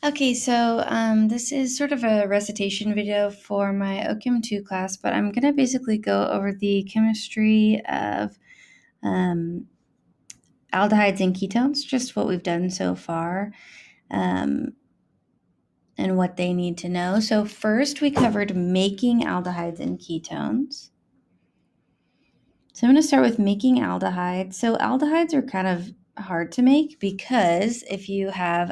Okay, so this is sort of a recitation video for my OChem 2 class, but I'm going to basically go over the chemistry of aldehydes and ketones, just what we've done so far, and what they need to know. So first we covered making aldehydes and ketones. So I'm going to start with making aldehydes. So aldehydes are kind of hard to make because if you have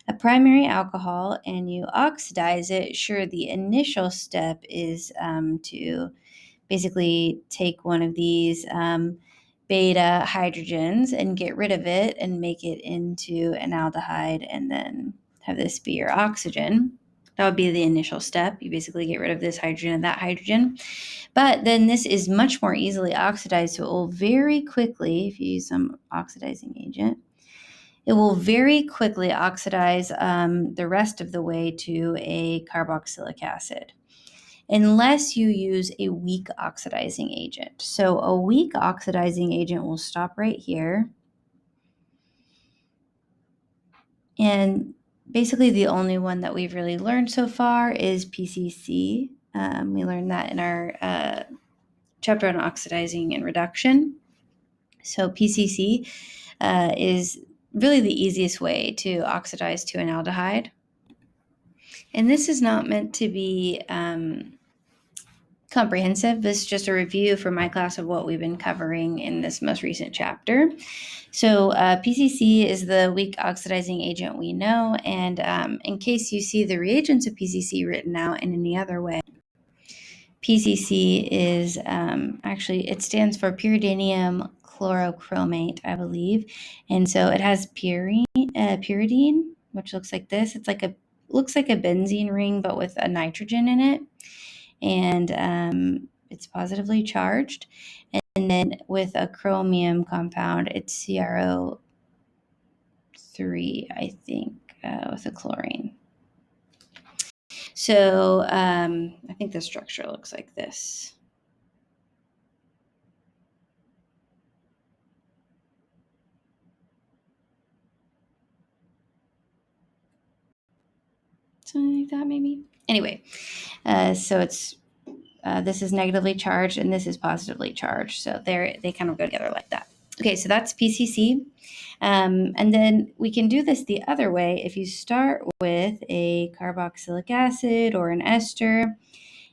a primary alcohol and you oxidize it, sure, the initial step is to basically take one of these beta hydrogens and get rid of it and make it into an aldehyde and then have this be your oxygen. That would be the initial step. You basically get rid of this hydrogen and that hydrogen. But then this is much more easily oxidized, so it will very quickly, if you use some oxidizing agent, it will very quickly oxidize the rest of the way to a carboxylic acid, unless you use a weak oxidizing agent. So a weak oxidizing agent will stop right here. And basically the only one that we've really learned so far is PCC. We learned that in our chapter on oxidizing and reduction. So PCC is really the easiest way to oxidize to an aldehyde. And this is not meant to be comprehensive. This is just a review for my class of what we've been covering in this most recent chapter. So PCC is the weak oxidizing agent we know. And in case you see the reagents of PCC written out in any other way, PCC is actually, it stands for pyridinium chlorochromate, I believe. And so it has pyridine, which looks like this. It's looks like a benzene ring, but with a nitrogen in it. And it's positively charged. And then with a chromium compound, it's CrO3, I think, with a chlorine. So I think the structure looks like this. Something like that, maybe. Anyway, so it's this is negatively charged and this is positively charged. So they kind of go together like that. Okay, so that's PCC. And then we can do this the other way. If you start with a carboxylic acid or an ester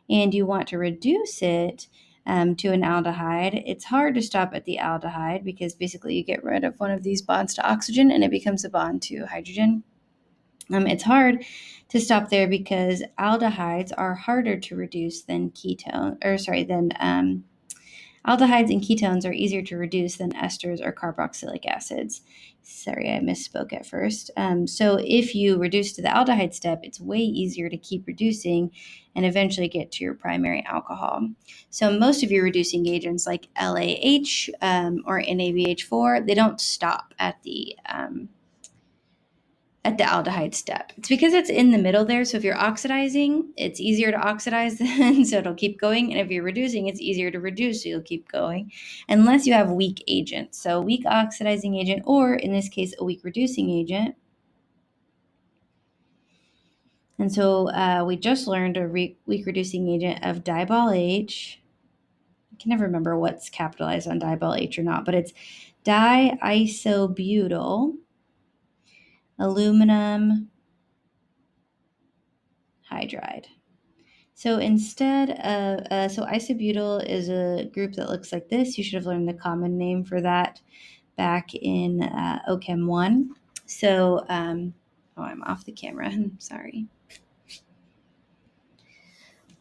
and you want to reduce it to an aldehyde, it's hard to stop at the aldehyde because basically you get rid of one of these bonds to oxygen and it becomes a bond to hydrogen. It's hard to stop there because aldehydes are harder to reduce than aldehydes and ketones are easier to reduce than esters or carboxylic acids. Sorry, I misspoke at first. So if you reduce to the aldehyde step, it's way easier to keep reducing and eventually get to your primary alcohol. So most of your reducing agents like LAH or NABH4, they don't stop at the aldehyde step. It's because it's in the middle there. So if you're oxidizing, it's easier to oxidize then, so it'll keep going. And if you're reducing, it's easier to reduce, so you'll keep going, unless you have weak agents. So weak oxidizing agent, or in this case, a weak reducing agent. And so we just learned a weak reducing agent of diol H. I can never remember what's capitalized on diol H or not, but it's diisobutyl aluminum hydride. So instead of, so isobutyl is a group that looks like this. You should have learned the common name for that back in OChem 1. So, I'm off the camera. Sorry.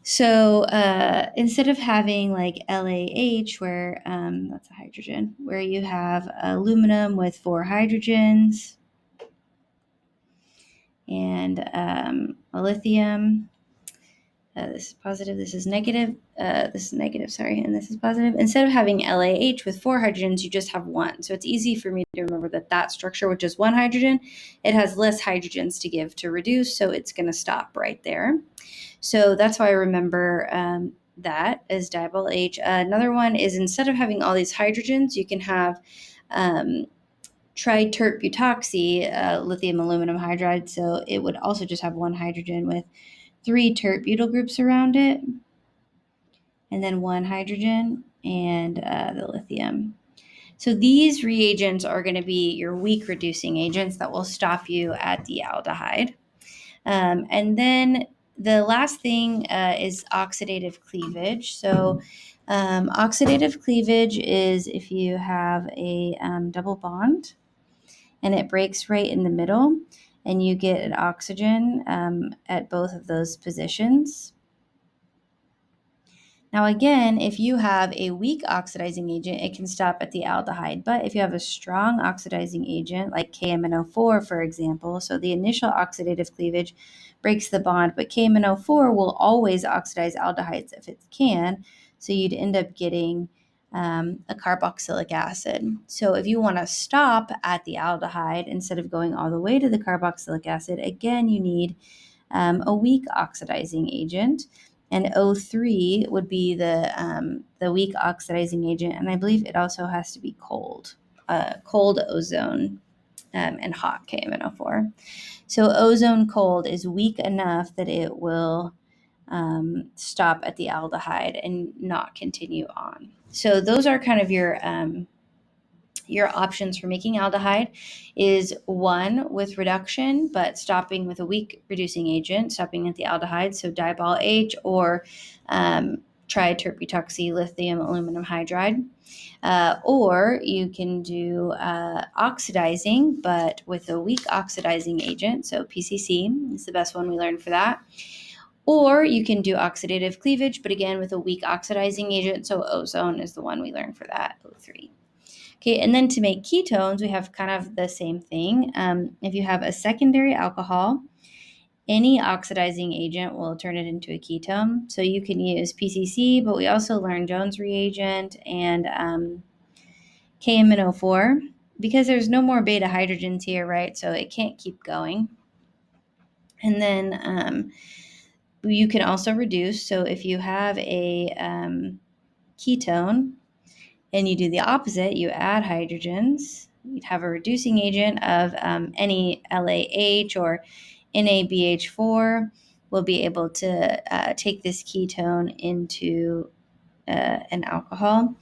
So instead of having like LAH, where that's a hydrogen, where you have aluminum with 4 hydrogens and a lithium. This is positive, this is negative, and this is positive. Instead of having LAH with 4 hydrogens, you just have 1. So it's easy for me to remember that structure, which is 1 hydrogen, it has less hydrogens to give to reduce, so it's going to stop right there. So that's why I remember that as diol H. Another one is instead of having all these hydrogens, you can have triterbutoxy, lithium aluminum hydride. So it would also just have one hydrogen with 3 tert butyl groups around it, and then 1 hydrogen and the lithium. So these reagents are going to be your weak reducing agents that will stop you at the aldehyde. And then the last thing is oxidative cleavage. So oxidative cleavage is if you have a double bond and it breaks right in the middle and you get an oxygen at both of those positions. Now, again, if you have a weak oxidizing agent, it can stop at the aldehyde. But if you have a strong oxidizing agent, like KMNO4, for example, so the initial oxidative cleavage breaks the bond, but KMNO4 will always oxidize aldehydes if it can. So you'd end up getting a carboxylic acid. So if you want to stop at the aldehyde instead of going all the way to the carboxylic acid, again, you need a weak oxidizing agent. And O3 would be the weak oxidizing agent, and I believe it also has to be cold ozone and hot KMNO4. So ozone cold is weak enough that it will stop at the aldehyde and not continue on. So those are kind of your options for making aldehyde is one with reduction, but stopping with a weak reducing agent, stopping at the aldehyde, so diol H or triterbutoxy lithium aluminum hydride. Or you can do oxidizing, but with a weak oxidizing agent, so PCC is the best one we learned for that. Or you can do oxidative cleavage, but again with a weak oxidizing agent, so ozone is the one we learned for that, O3. Okay, and then to make ketones, we have kind of the same thing. If you have a secondary alcohol, any oxidizing agent will turn it into a ketone. So you can use PCC, but we also learned Jones reagent and KMNO4 because there's no more beta hydrogens here, right? So it can't keep going. And then you can also reduce. So if you have a ketone, and you do the opposite, you add hydrogens, you'd have a reducing agent of any LAH or NABH4 will be able to take this ketone into an alcohol.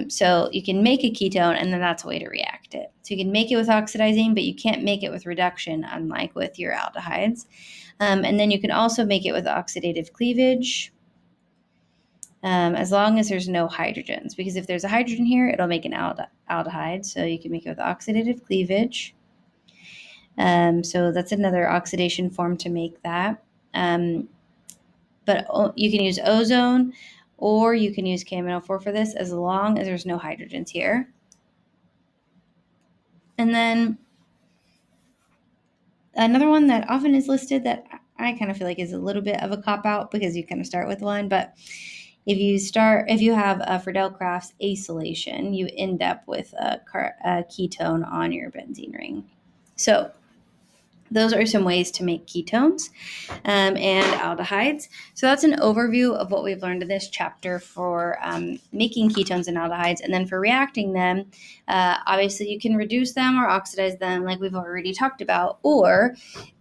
So you can make a ketone, and then that's a way to react it. So you can make it with oxidizing, but you can't make it with reduction, unlike with your aldehydes. And then you can also make it with oxidative cleavage, as long as there's no hydrogens, because if there's a hydrogen here, it'll make an aldehyde. So you can make it with oxidative cleavage. So that's another oxidation form to make that. But you can use ozone or you can use KMNO4 for this as long as there's no hydrogens here. And then another one that often is listed that I kind of feel like is a little bit of a cop-out because you kind of start with one, but if you have a Friedel-Crafts acylation, you end up with a ketone on your benzene ring. So those are some ways to make ketones and aldehydes. So that's an overview of what we've learned in this chapter for making ketones and aldehydes. And then for reacting them, obviously you can reduce them or oxidize them like we've already talked about, or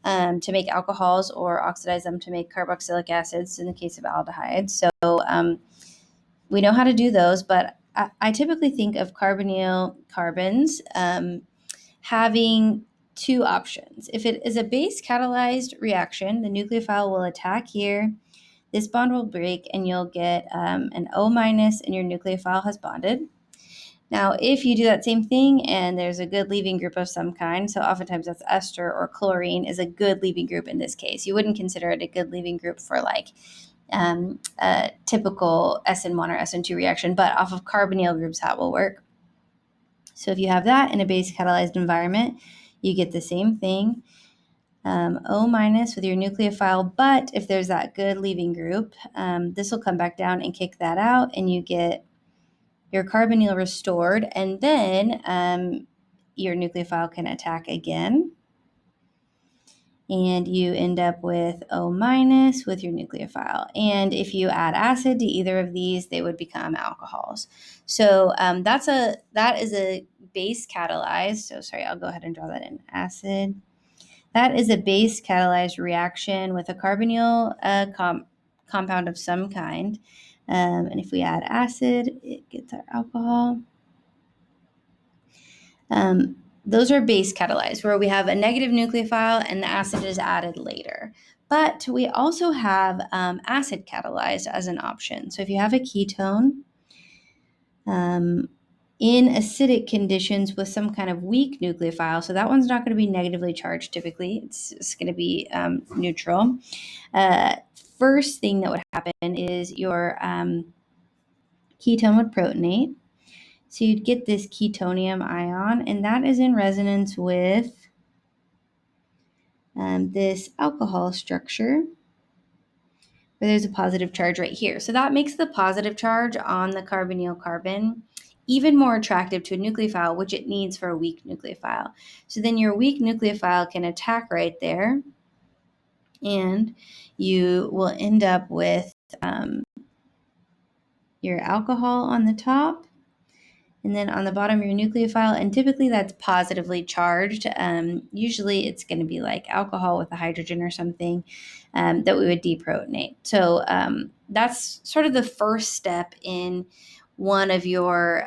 to make alcohols or oxidize them to make carboxylic acids in the case of aldehydes. So we know how to do those, but I typically think of carbonyl carbons having two options. If it is a base catalyzed reaction, the nucleophile will attack here. This bond will break and you'll get an O minus and your nucleophile has bonded. Now, if you do that same thing and there's a good leaving group of some kind, so oftentimes that's ester or chlorine is a good leaving group in this case. You wouldn't consider it a good leaving group for like a typical SN1 or SN2 reaction, but off of carbonyl groups, that will work. So if you have that in a base catalyzed environment, you get the same thing, O minus with your nucleophile, but if there's that good leaving group, this will come back down and kick that out, and you get your carbonyl restored, and then your nucleophile can attack again. and you end up with O minus with your nucleophile. And if you add acid to either of these, they would become alcohols. So that is a base catalyzed. So sorry, I'll go ahead and draw that in. Acid. That is a base catalyzed reaction with a carbonyl compound of some kind. And if we add acid, it gets our alcohol. Those are base catalyzed, where we have a negative nucleophile and the acid is added later. But we also have acid catalyzed as an option. So if you have a ketone in acidic conditions with some kind of weak nucleophile, so that one's not going to be negatively charged typically, it's going to be neutral. First thing that would happen is your ketone would protonate. So you'd get this ketonium ion, and that is in resonance with this alcohol structure where there's a positive charge right here. So that makes the positive charge on the carbonyl carbon even more attractive to a nucleophile, which it needs for a weak nucleophile. So then your weak nucleophile can attack right there, and you will end up with your alcohol on the top, and then on the bottom your nucleophile, and typically that's positively charged. Usually it's going to be like alcohol with a hydrogen or something that we would deprotonate. So that's sort of the first step in one of your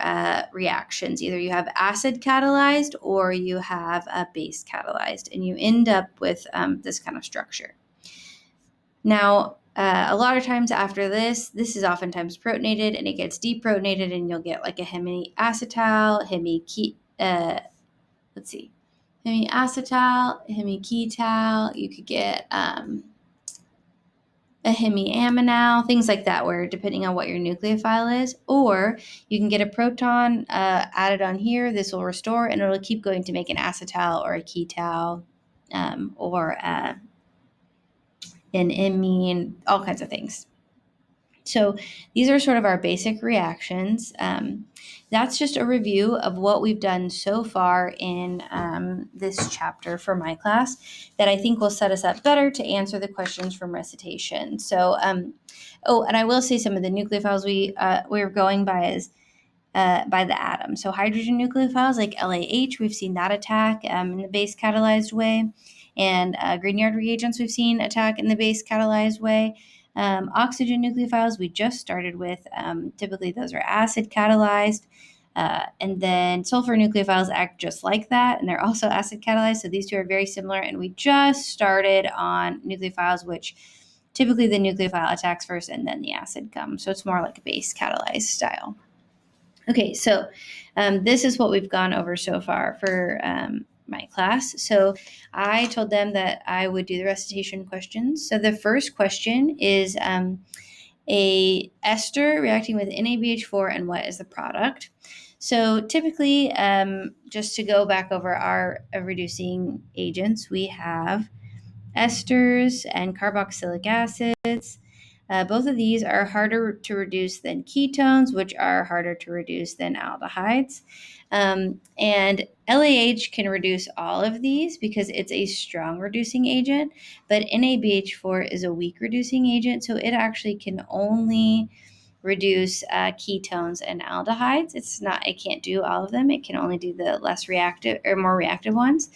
reactions. Either you have acid catalyzed or you have a base catalyzed, and you end up with this kind of structure. Now, a lot of times after this is oftentimes protonated, and it gets deprotonated, and you'll get like a hemiacetal, hemiketal. You could get a hemiaminal, things like that, where depending on what your nucleophile is, or you can get a proton added on here. This will restore, and it'll keep going to make an acetal or a ketal or an imine, all kinds of things. So these are sort of our basic reactions. That's just a review of what we've done so far in this chapter for my class that I think will set us up better to answer the questions from recitation. So, and I will say some of the nucleophiles we're going by is by the atom. So hydrogen nucleophiles like LAH, we've seen that attack in the base catalyzed way. And Grignard reagents we've seen attack in the base catalyzed way. Oxygen nucleophiles we just started with, typically those are acid catalyzed. And then sulfur nucleophiles act just like that, and they're also acid catalyzed. So these two are very similar. And we just started on nucleophiles, which typically the nucleophile attacks first and then the acid comes. So it's more like a base catalyzed style. Okay, so this is what we've gone over so far for my class. So I told them that I would do the recitation questions. So the first question is a ester reacting with NABH4, and what is the product? So typically, just to go back over our reducing agents, we have esters and carboxylic acids. Both of these are harder to reduce than ketones, which are harder to reduce than aldehydes. And LAH can reduce all of these because it's a strong reducing agent, but NABH4 is a weak reducing agent, so it actually can only reduce ketones and aldehydes. It can't do all of them. It can only do the less reactive or more reactive ones.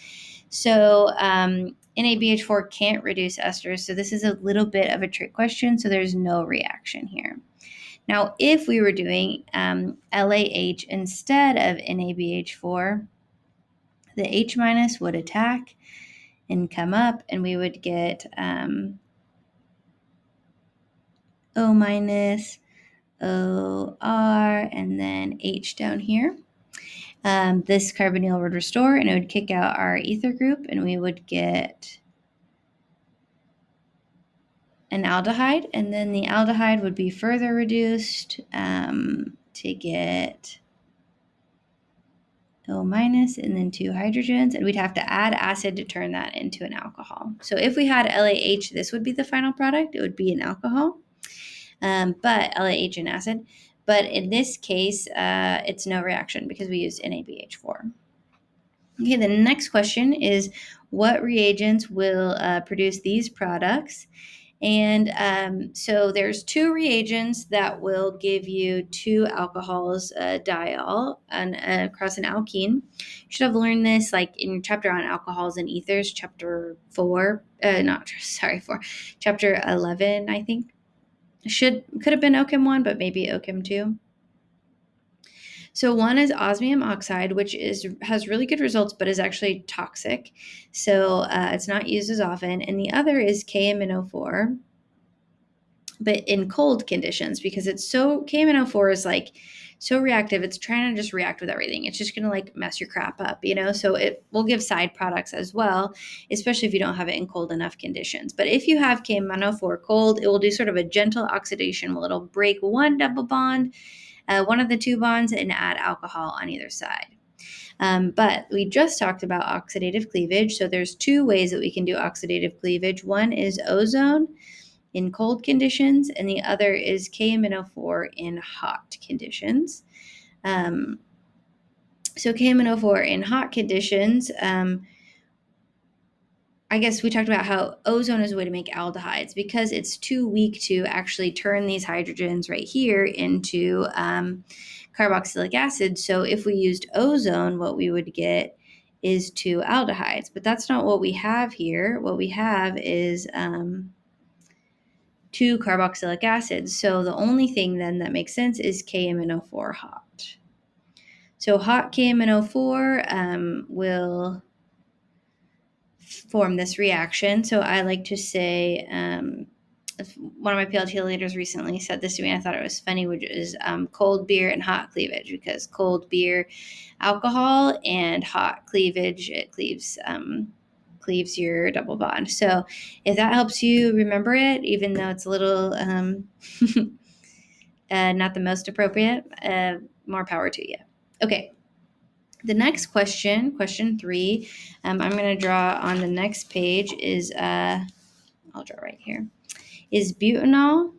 So NABH4 can't reduce esters, so this is a little bit of a trick question, so there's no reaction here. Now, if we were doing LAH instead of NABH4, the H minus would attack and come up, and we would get O minus, OR, and then H down here. This carbonyl would restore, and it would kick out our ether group, and we would get an aldehyde, and then the aldehyde would be further reduced to get O minus and then 2 hydrogens, and we'd have to add acid to turn that into an alcohol. So if we had LAH, this would be the final product. It would be an alcohol, but LAH and acid. But in this case, it's no reaction because we used NABH4. Okay, the next question is, what reagents will produce these products? And so there's two reagents that will give you two alcohols, diol, across an alkene. You should have learned this like in your chapter on alcohols and ethers, chapter 4, not sorry, 4, chapter 11, I think. Could have been OChem 1, but maybe OChem 2. So one is osmium oxide, which has really good results, but is actually toxic. So it's not used as often. And the other is KMNO4, but in cold conditions, because KMNO4 is like so reactive. It's trying to just react with everything. It's just going to like mess your crap up, So it will give side products as well, especially if you don't have it in cold enough conditions. But if you have KMNO4 cold, it will do sort of a gentle oxidation. It'll break one double bond, one of the two bonds, and add alcohol on either side. But we just talked about oxidative cleavage. So there's two ways that we can do oxidative cleavage. One is ozone in cold conditions, and the other is KMNO4 in hot conditions. So KMNO4 in hot conditions, I guess we talked about how ozone is a way to make aldehydes because it's too weak to actually turn these hydrogens right here into carboxylic acid. So if we used ozone, what we would get is two aldehydes, but that's not what we have here. What we have is two carboxylic acids. So the only thing then that makes sense is KMNO4 hot. So hot KMNO4 will form this reaction. So I like to say, one of my PLT leaders recently said this to me. I thought it was funny, which is cold beer and hot cleavage, because cold beer, alcohol, and hot cleavage, it cleaves your double bond. So if that helps you remember it, even though it's a little not the most appropriate, more power to you. Okay. The next question, question 3, I'm going to draw on the next page is, I'll draw right here, is butanol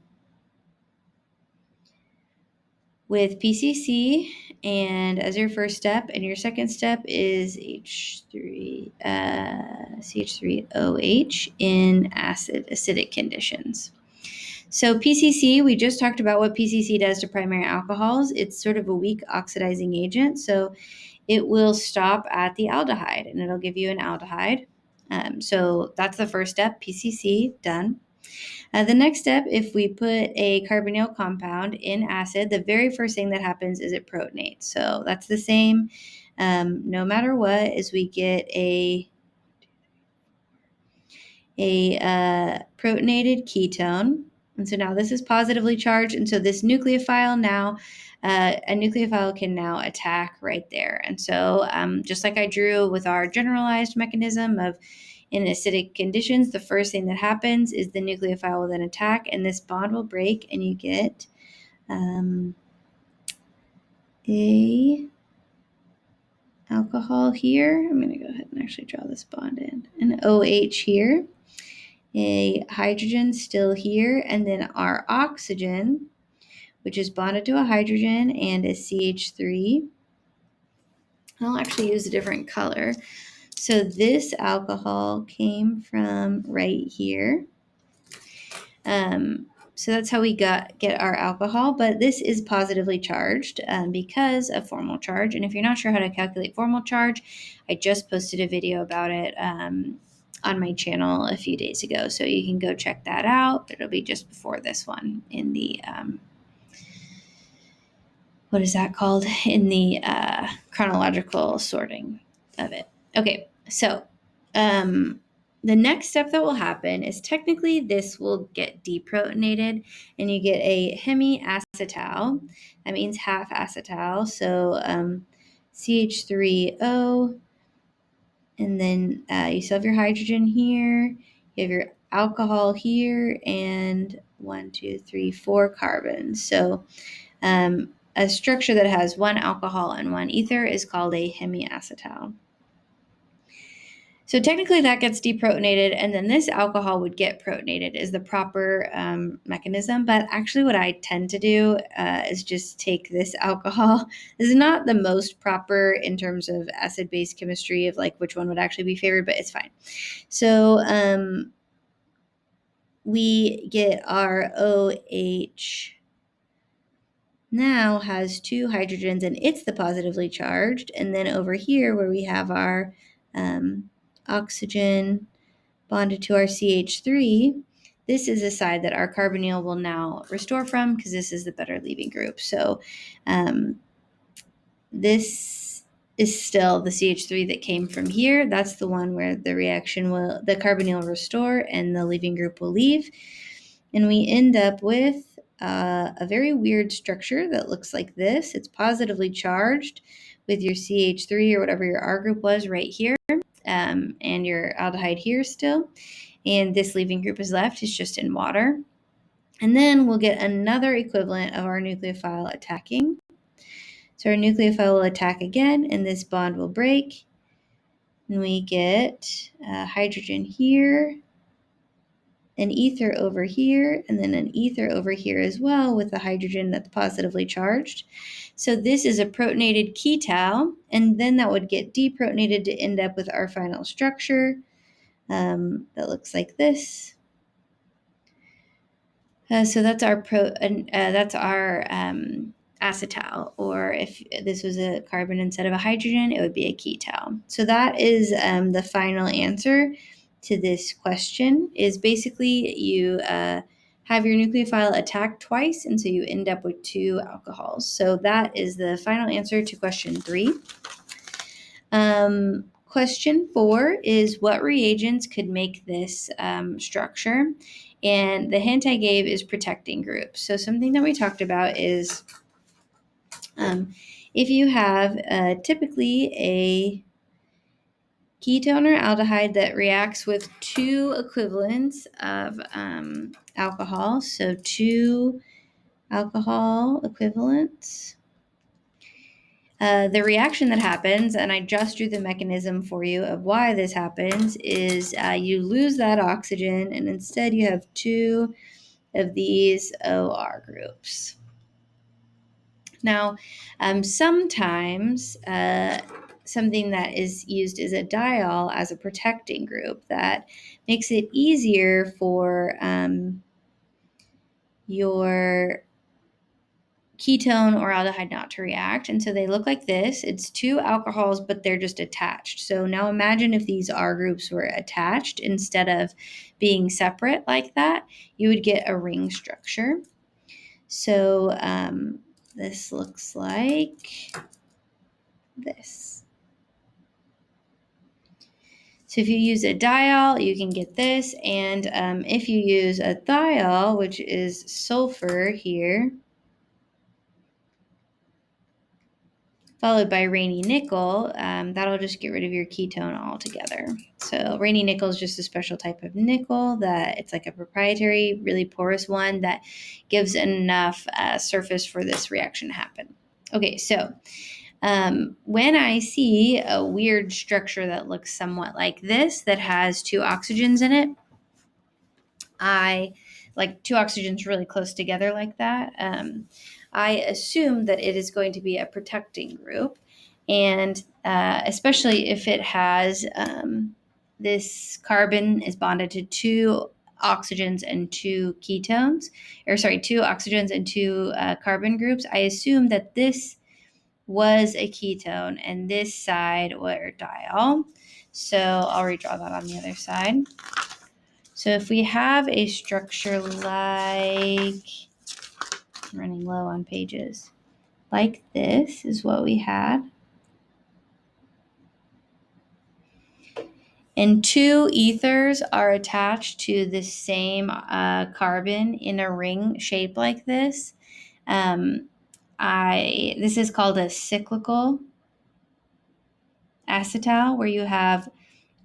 with PCC, and as your first step, and your second step is CH3OH in acidic conditions. So PCC, we just talked about what PCC does to primary alcohols. It's sort of a weak oxidizing agent, so it will stop at the aldehyde, and it'll give you an aldehyde. So that's the first step, PCC, done. The next step, if we put a carbonyl compound in acid, the very first thing that happens is it protonates. So that's the same no matter what, is we get a protonated ketone. And so now this is positively charged. And so this nucleophile now, a nucleophile can now attack right there. And so just like I drew with our generalized mechanism of in acidic conditions, the first thing that happens is the nucleophile will then attack, and this bond will break, and you get a alcohol here. I'm going to go ahead and actually draw this bond in. An OH here, a hydrogen still here, and then our oxygen, which is bonded to a hydrogen and is CH3. I'll actually use a different color. So this alcohol came from right here. So that's how we get our alcohol, but this is positively charged because of formal charge. And if you're not sure how to calculate formal charge, I just posted a video about it on my channel a few days ago. So you can go check that out. It'll be just before this one in the, what is that called? In the chronological sorting of it. Okay, so the next step that will happen is technically this will get deprotonated, and you get a hemiacetal. That means half acetal. So CH3O, and then you still have your hydrogen here. You have your alcohol here, and 1, 2, 3, 4 carbons. So a structure that has one alcohol and one ether is called a hemiacetal. So technically that gets deprotonated, and then this alcohol would get protonated is the proper mechanism. But actually what I tend to do is just take this alcohol. This is not the most proper in terms of acid-base chemistry of like which one would actually be favored, but it's fine. So we get our OH now has 2 hydrogens, and it's the positively charged. And then over here where we have our oxygen bonded to our CH3, this is a side that our carbonyl will now restore from because this is the better leaving group. So this is still the CH3 that came from here. That's the one where the carbonyl will restore and the leaving group will leave. And we end up with a very weird structure that looks like this. It's positively charged with your CH3 or whatever your R group was right here, and your aldehyde here still. And this leaving group is left. It's just in water. And then we'll get another equivalent of our nucleophile attacking. So our nucleophile will attack again, and this bond will break. And we get hydrogen here, an ether over here, and then an ether over here as well with the hydrogen that's positively charged. So this is a protonated ketal, and then that would get deprotonated to end up with our final structure that looks like this. So that's our acetal, or if this was a carbon instead of a hydrogen, it would be a ketal. So that is the final answer to this question. Is basically you have your nucleophile attack twice, and so you end up with 2 alcohols. So that is the final answer to question 3. Question 4 is what reagents could make this structure? And the hint I gave is protecting groups. So something that we talked about is if you have typically a ketone or aldehyde that reacts with 2 equivalents of alcohol, so 2 alcohol equivalents, the reaction that happens, and I just drew the mechanism for you of why this happens, is you lose that oxygen, and instead you have 2 of these OR groups. Now, sometimes something that is used as a diol as a protecting group that makes it easier for your ketone or aldehyde not to react. And so they look like this. It's 2 alcohols, but they're just attached. So now imagine if these R groups were attached instead of being separate like that, you would get a ring structure. So this looks like this. So if you use a diol, you can get this. And if you use a thiol, which is sulfur here, followed by rainy nickel, that'll just get rid of your ketone altogether. So rainy nickel is just a special type of nickel that it's like a proprietary, really porous one that gives enough surface for this reaction to happen. Okay, so when I see a weird structure that looks somewhat like this that has 2 oxygens in it, I like 2 oxygens really close together like that. I assume that it is going to be a protecting group, and especially if it has this carbon is bonded to 2 oxygens and 2 ketones, or sorry, 2 oxygens and 2 carbon groups. I assume that this was a ketone and this side were diol. So I'll redraw that on the other side. So if we have a structure like, I'm running low on pages, like this is what we had. And 2 ethers are attached to the same carbon in a ring shape like this. This is called a cyclical acetal, where you have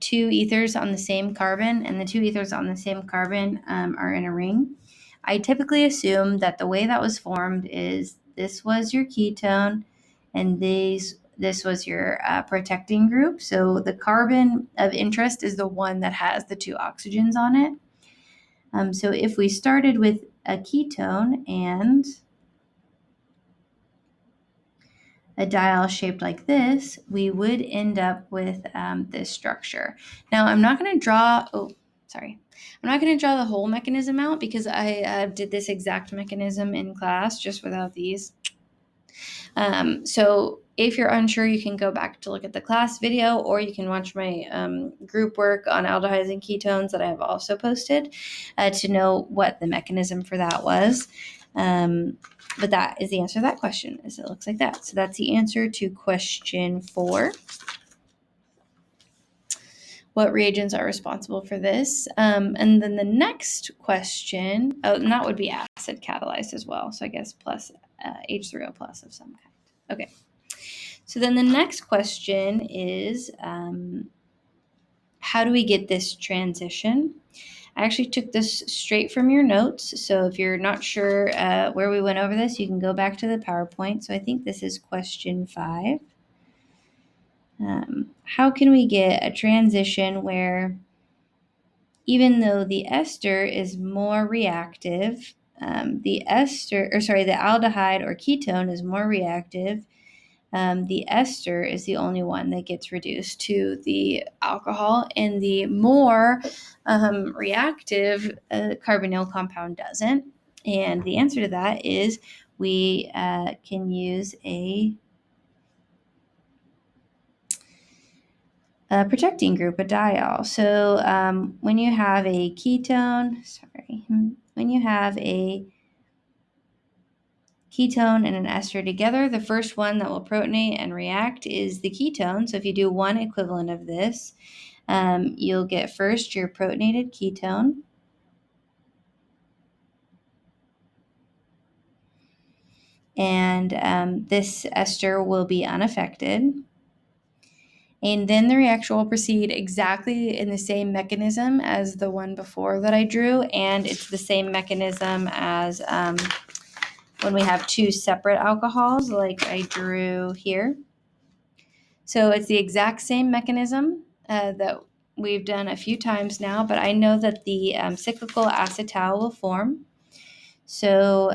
2 ethers on the same carbon, and the 2 ethers on the same carbon are in a ring. I typically assume that the way that was formed is this was your ketone, and this this was your protecting group. So the carbon of interest is the one that has the 2 oxygens on it. So if we started with a ketone and a diol shaped like this, we would end up with this structure. Now, I'm not going to draw, I'm not going to draw the whole mechanism out because I did this exact mechanism in class just without these. So if you're unsure, you can go back to look at the class video, or you can watch my group work on aldehydes and ketones that I have also posted to know what the mechanism for that was. But that is the answer to that question, is it looks like that. So that's the answer to question 4. What reagents are responsible for this? And then the next question, and that would be acid catalyzed as well. So I guess plus H3O plus of some kind. Okay. So then the next question is, how do we get this transition? I actually took this straight from your notes. So if you're not sure where we went over this, you can go back to the PowerPoint. So I think this is question 5. How can we get a transition where even though the ester is more reactive, the aldehyde or ketone is more reactive, the ester is the only one that gets reduced to the alcohol, and the more reactive carbonyl compound doesn't. And the answer to that is we can use a protecting group, a diol. So when you have a ketone, when you have a ketone and an ester together, the first one that will protonate and react is the ketone. So if you do one equivalent of this, you'll get first your protonated ketone. And this ester will be unaffected. And then the reaction will proceed exactly in the same mechanism as the one before that I drew. And it's the same mechanism as when we have 2 separate alcohols like I drew here. So it's the exact same mechanism that we've done a few times now, but I know that the cyclical acetal will form. So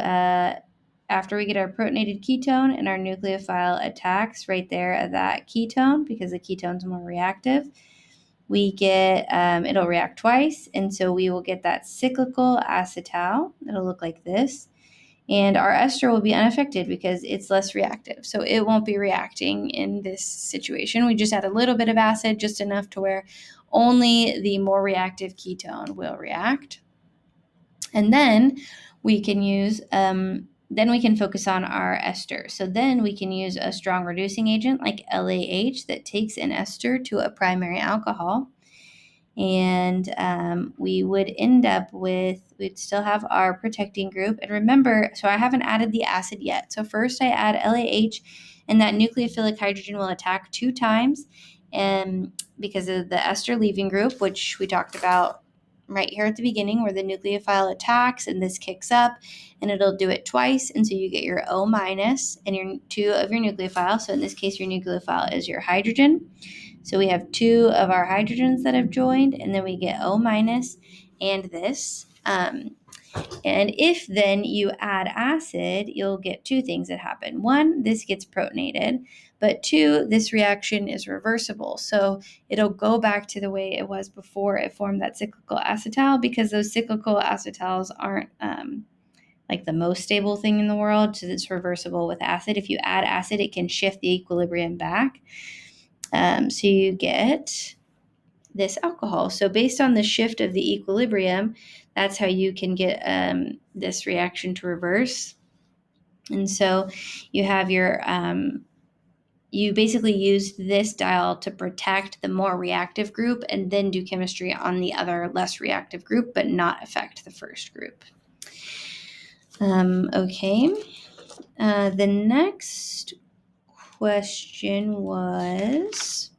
after we get our protonated ketone and our nucleophile attacks right there at that ketone, because the ketone's more reactive, we get, it'll react twice, and so we will get that cyclical acetal. It'll look like this. And our ester will be unaffected because it's less reactive. So it won't be reacting in this situation. We just add a little bit of acid, just enough to where only the more reactive ketone will react. And then we can use, then we can focus on our ester. So then we can use a strong reducing agent like LAH that takes an ester to a primary alcohol. And we would end up with, we'd still have our protecting group. And remember, so I haven't added the acid yet. So first I add LAH, and that nucleophilic hydrogen will attack 2 times. And because of the ester leaving group, which we talked about right here at the beginning, where the nucleophile attacks and this kicks up, and it'll do it twice. And so you get your O minus and your 2 of your nucleophile. So in this case, your nucleophile is your hydrogen. So we have 2 of our hydrogens that have joined, and then we get O minus and this. And if then you add acid, you'll get 2 things that happen. 1, this gets protonated, but 2, this reaction is reversible. So it'll go back to the way it was before it formed that cyclical acetal, because those cyclical acetals aren't like the most stable thing in the world. So it's reversible with acid. If you add acid, it can shift the equilibrium back. So you get this alcohol. So based on the shift of the equilibrium, that's how you can get this reaction to reverse. And so you have your, you basically use this diol to protect the more reactive group and then do chemistry on the other less reactive group, but not affect the first group. Okay. The next question was...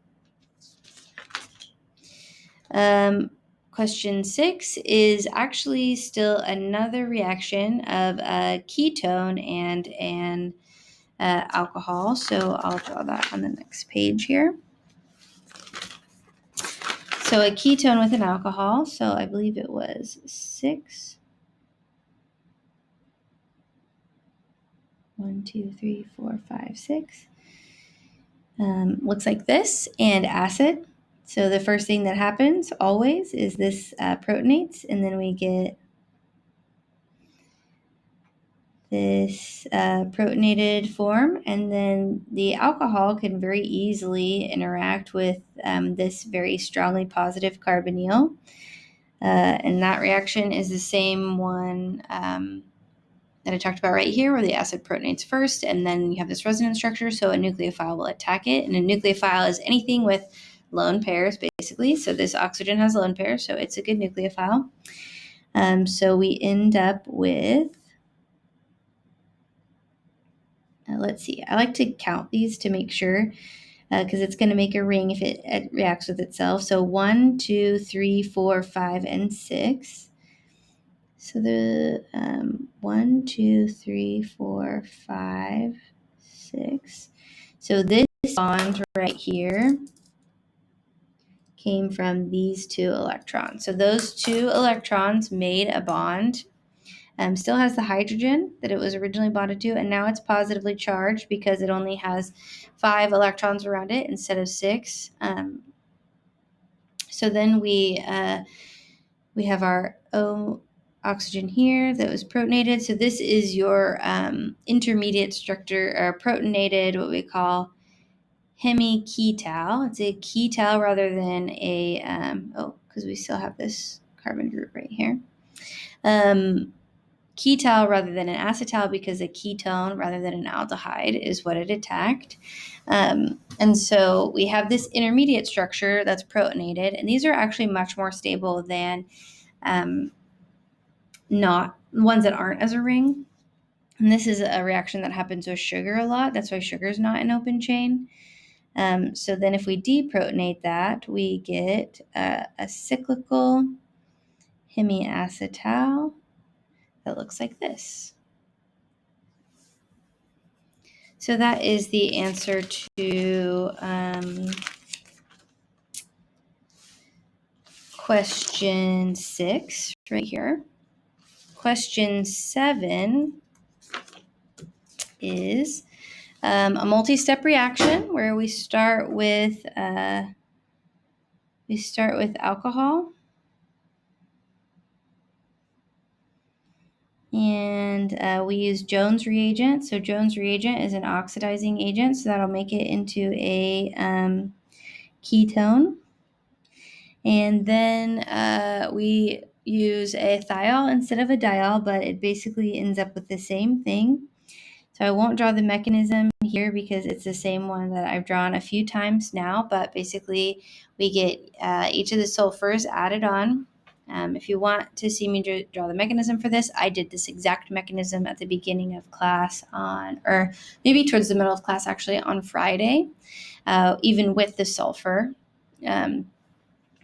question 6 is actually still another reaction of a ketone and an alcohol. So I'll draw that on the next page here. So a ketone with an alcohol, so I believe it was 6. 1, 2, 3, 4, 5, 6. Looks like this, and acid. So the first thing that happens always is this protonates, and then we get this protonated form, and then the alcohol can very easily interact with this very strongly positive carbonyl. And that reaction is the same one that I talked about right here, where the acid protonates first, and then you have this resonance structure, so a nucleophile will attack it. And a nucleophile is anything with lone pairs, basically. So this oxygen has a lone pair, so it's a good nucleophile. So we end up with, let's see, I like to count these to make sure, because it's going to make a ring if it reacts with itself. So 1, 2, 3, 4, 5, and 6. So the 1, 2, 3, 4, 5, 6. So this bond right here came from these 2 electrons. So those 2 electrons made a bond. Still has the hydrogen that it was originally bonded to, and now it's positively charged because it only has 5 electrons around it instead of 6. So then we have our O oxygen here that was protonated. So this is your intermediate structure, or protonated, what we call hemiketal. It's a ketal rather than a, because we still have this carbon group right here. Ketal rather than an acetal, because a ketone rather than an aldehyde is what it attacked. And so we have this intermediate structure that's protonated, and these are actually much more stable than not ones that aren't as a ring. And this is a reaction that happens with sugar a lot. That's why sugar is not an open chain. So then if we deprotonate that, we get a cyclical hemiacetal that looks like this. So that is the answer to question 6 right here. Question 7 is a multi-step reaction where we start with alcohol, and we use Jones reagent. So Jones reagent is an oxidizing agent, so that'll make it into a ketone. And then we use a thiol instead of a diol, but it basically ends up with the same thing. So I won't draw the mechanism here because it's the same one that I've drawn a few times now, but basically we get each of the sulfurs added on. If you want to see me draw the mechanism for this, I did this exact mechanism at the beginning of class or maybe towards the middle of class actually, on Friday, even with the sulfur.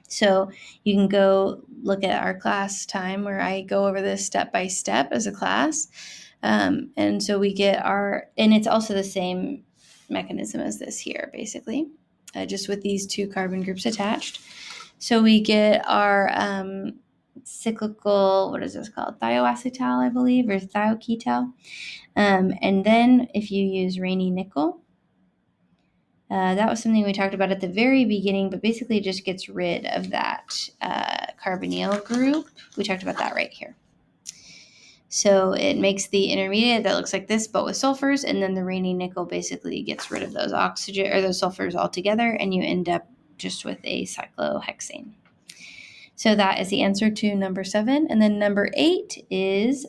So you can go look at our class time where I go over this step by step as a class. And so we get and it's also the same mechanism as this here, basically, just with these 2 carbon groups attached. So we get our cyclical, what is this called? Thioacetal, I believe, or thioketal. And then if you use Raney nickel, that was something we talked about at the very beginning, but basically it just gets rid of that carbonyl group. We talked about that right here. So it makes the intermediate that looks like this, but with sulfurs, and then the Raney nickel basically gets rid of those oxygen or those sulfurs altogether, and you end up just with a cyclohexane. So that is the answer to number 7. And then number 8 is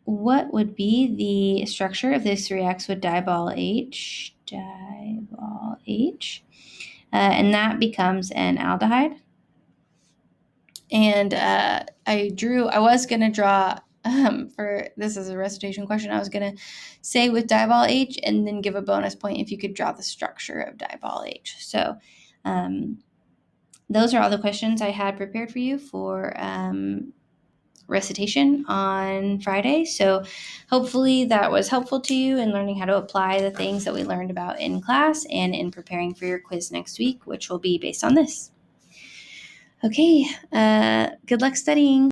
what would be the structure if this reacts with dibol H? Dibol H. And that becomes an aldehyde. And I was going to draw, for this is a recitation question, I was going to say with dibol H and then give a bonus point if you could draw the structure of dibol H. So those are all the questions I had prepared for you for recitation on Friday. So hopefully that was helpful to you in learning how to apply the things that we learned about in class and in preparing for your quiz next week, which will be based on this. Okay, good luck studying.